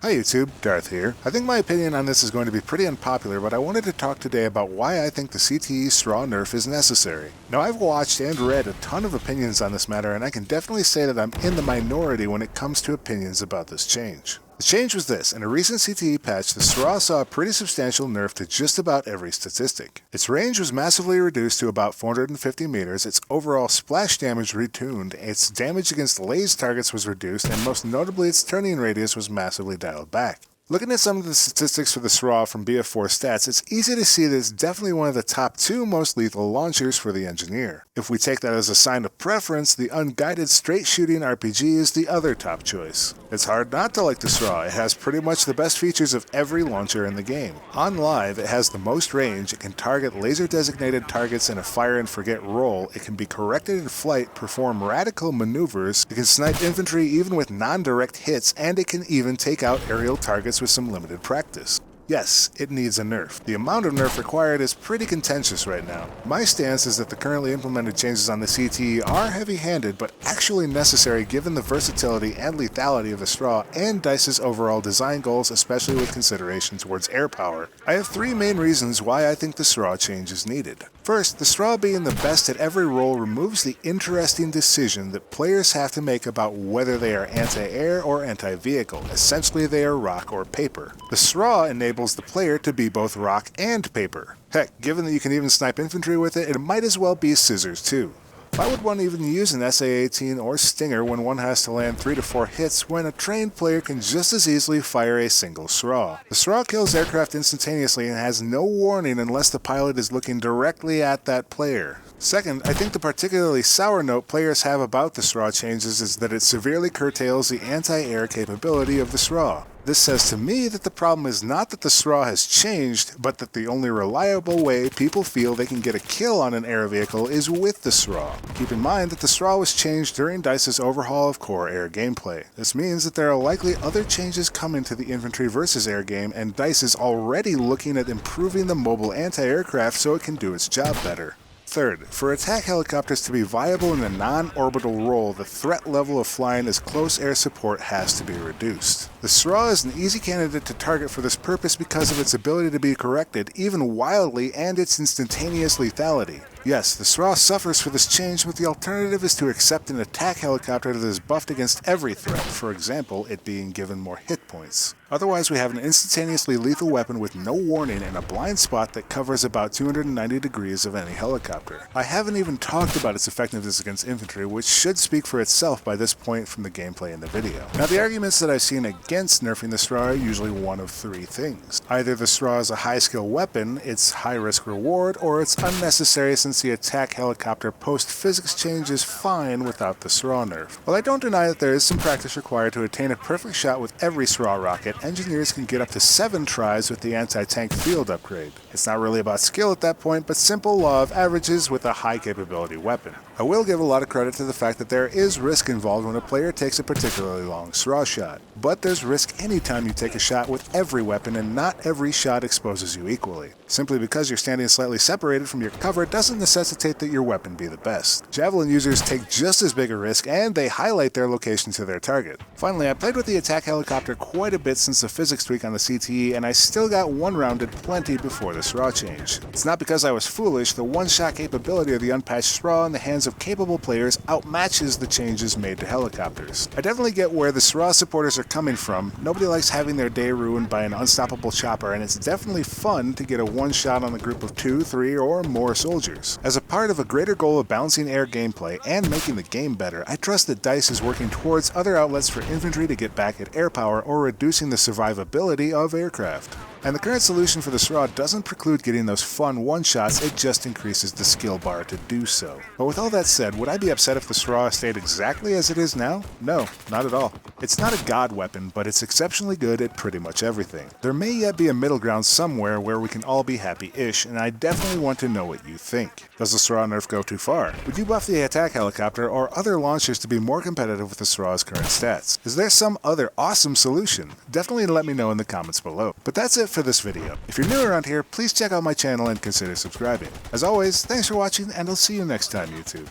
Hi YouTube, Darth here. I think my opinion on this is going to be pretty unpopular, but I wanted to talk today about why I think the CTE SRAW Nerf is necessary. Now, I've watched and read a ton of opinions on this matter, and I can definitely say that I'm in the minority when it comes to opinions about this change. The change was this: in a recent CTE patch, the SRAW saw a pretty substantial nerf to just about every statistic. Its range was massively reduced to about 450 meters, its overall splash damage retuned, its damage against laser targets was reduced, and most notably its turning radius was massively dialed back. Looking at some of the statistics for the SRAW from BF4 stats, it's easy to see that it's definitely one of the top 2 most lethal launchers for the engineer. If we take that as a sign of preference, the unguided straight shooting RPG is the other top choice. It's hard not to like the SRAW. It has pretty much the best features of every launcher in the game. On live, it has the most range, it can target laser designated targets in a fire and forget roll, it can be corrected in flight, perform radical maneuvers, it can snipe infantry even with non-direct hits, and it can even take out aerial targets with some limited practice. Yes, it needs a nerf. The amount of nerf required is pretty contentious right now. My stance is that the currently implemented changes on the CTE are heavy-handed, but actually necessary given the versatility and lethality of the SRAW and DICE's overall design goals, especially with consideration towards air power. I have 3 main reasons why I think the SRAW change is needed. First, the SRAW being the best at every role removes the interesting decision that players have to make about whether they are anti-air or anti-vehicle. Essentially, they are rock or paper. The SRAW enables the player to be both rock and paper. Heck, given that you can even snipe infantry with it, it might as well be scissors too. Why would one even use an SA-18 or Stinger when one has to land 3 to 4 hits when a trained player can just as easily fire a single SRAW? The SRAW kills aircraft instantaneously and has no warning unless the pilot is looking directly at that player. Second, I think the particularly sour note players have about the SRAW changes is that it severely curtails the anti-air capability of the SRAW. This says to me that the problem is not that the SRAW has changed, but that the only reliable way people feel they can get a kill on an air vehicle is with the SRAW. Keep in mind that the SRAW was changed during DICE's overhaul of core air gameplay. This means that there are likely other changes coming to the infantry versus air game, and DICE is already looking at improving the mobile anti-aircraft so it can do its job better. Third, for attack helicopters to be viable in a non-orbital role, the threat level of flying as close air support has to be reduced. The SRAW is an easy candidate to target for this purpose because of its ability to be corrected, even wildly, and its instantaneous lethality. Yes, the SRAW suffers for this change, but the alternative is to accept an attack helicopter that is buffed against every threat, for example, it being given more hit points. Otherwise, we have an instantaneously lethal weapon with no warning and a blind spot that covers about 290 degrees of any helicopter. I haven't even talked about its effectiveness against infantry, which should speak for itself by this point from the gameplay in the video. Now, the arguments that I've seen against nerfing the SRAW are usually one of 3 things. Either the SRAW is a high-skill weapon, it's high-risk reward, or it's unnecessary since the attack helicopter post-physics change is fine without the SRAW nerf. While I don't deny that there is some practice required to attain a perfect shot with every SRAW rocket, engineers can get up to 7 tries with the anti-tank field upgrade. It's not really about skill at that point, but simple law of averages with a high-capability weapon. I will give a lot of credit to the fact that there is risk involved when a player takes a particularly long SRAW shot. But there's risk anytime you take a shot with every weapon, and not every shot exposes you equally. Simply because you're standing slightly separated from your cover doesn't necessitate that your weapon be the best. Javelin users take just as big a risk, and they highlight their location to their target. Finally, I played with the attack helicopter quite a bit since the physics tweak on the CTE, and I still got one-rounded plenty before the SRAW change. It's not because I was foolish, the one-shot capability of the unpatched SRAW in the hands of capable players outmatches the changes made to helicopters. I definitely get where the SRAW supporters are coming from. Nobody likes having their day ruined by an unstoppable chopper, and it's definitely fun to get a one-shot on a group of 2, 3, or more soldiers. As a part of a greater goal of balancing air gameplay and making the game better, I trust that DICE is working towards other outlets for infantry to get back at air power or reducing the survivability of aircraft. And the current solution for the SRAW doesn't preclude getting those fun one-shots, it just increases the skill bar to do so. But with all that said, would I be upset if the SRAW stayed exactly as it is now? No, not at all. It's not a god weapon, but it's exceptionally good at pretty much everything. There may yet be a middle ground somewhere where we can all be happy-ish, and I definitely want to know what you think. Does the SRAW nerf go too far? Would you buff the attack helicopter or other launchers to be more competitive with the SRAW's current stats? Is there some other awesome solution? Definitely let me know in the comments below. But that's it for this video. If you're new around here, please check out my channel and consider subscribing. As always, thanks for watching, and I'll see you next time, YouTube.